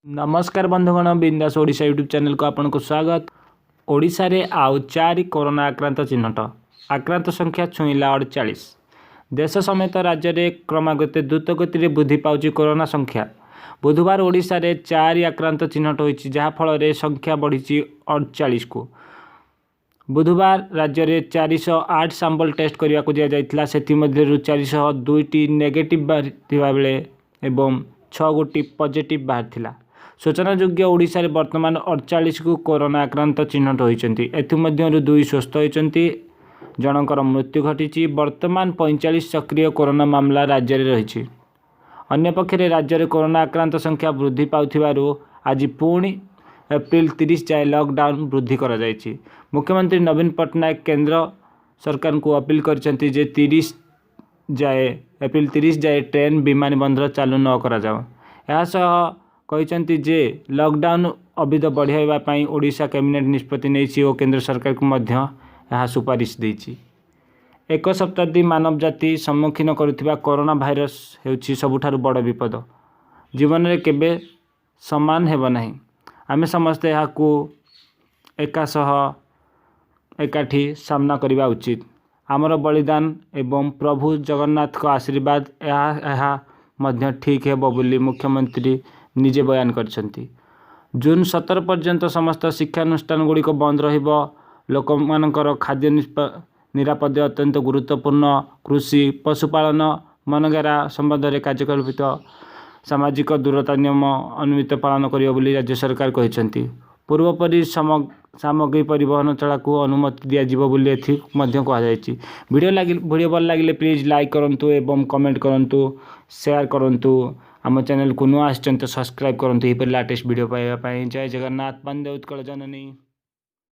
नमस्कार बंधुगण, बिंदास ओडिशा यूट्यूब चैनल को आपको स्वागत। ओडिशा रे आउ 4 कोरोना आक्रांत चिन्हट, आक्रांत संख्या छुईला 48। देश समेत राज्य में क्रमागत द्रुत गति में वृद्धि पाउछ कोरोना संख्या। बुधवार ओडिशा रे 4 आक्रांत चिन्हट होइछि, जहाँ फल संख्या बढ़ी 48 को। बुधवार राज्य में 408 सैंपल टेस्ट करने को दिया, से 402टी नेगेटिव बाहर बेले एवं 6 गोटी पॉजिटिव बाहर। सूचनायोग्य ओडिशा रे वर्तमान 48 को कोरोना आक्रांत चिन्हट होइछन्ति। एथिमध्यरु 2 स्वस्थ होइछन्ति, जनकर मृत्यु घटी। वर्तमान 45 सक्रिय कोरोना मामला राज्य में रही। अन्य पक्षे राज्य में कोरोना आक्रांत संख्या वृद्धि पाउथिबारु आज पुणी एप्रिल 30 जाए लॉकडाउन वृद्धि करा जायछि। मुख्यमंत्री नवीन पट्टनायक केंद्र सरकार को अपील करछन्ति जे एप्रिल 30 जाए ट्रेन विमान बंदर चालू न करा जाओ। यह कहते जे लॉकडाउन अवधि बढ़ाई ओडिशा कैबिनेट निष्पत्ति नहीं और केंद्र सरकार को मध्य यह सुपारिश देछि। एक शताब्दी मानव जाति सम्मुखीन करुवा कोरोना भाइरस हेउछि सबुठारु बड़ विपद। जीवन में केबे समान हेब नाही। आमे समस्ते याकू एकाठी सामना करने उचित। आमर बलिदान एवं प्रभु जगन्नाथ को आशीर्वाद यह मध्य ठीक है बोली मुख्यमंत्री निजे बयान करछन्ति। जून 17 पर्यंत समस्त शिक्षानुष्ठान गुड़िक बंद रहिबो। लोक मानकर खाद्य निरापद अत्यंत गुरुत्वपूर्ण। कृषि पशुपालन मनरेगा संबंध में कार्यकल्पित सामाजिक दूरता नियम अनुमित पालन करियो बोली राज्य सरकार कहछन्ति। पूर्वपरि सामग्री परिवहन चला को अनुमति दिया जिवो बोली एथि मध्य कहा जायछि। वीडियो भल लागिले प्लीज लाइक करंतु एवं कमेंट करंतु, शेयर करंतु। आम चैनल को नुआ आछन्ते सब्सक्राइब करंतु। एही पर लेटेस्ट वीडियो पाइबा पई। जय जगन्नाथ, वंदे उत्कल जननी।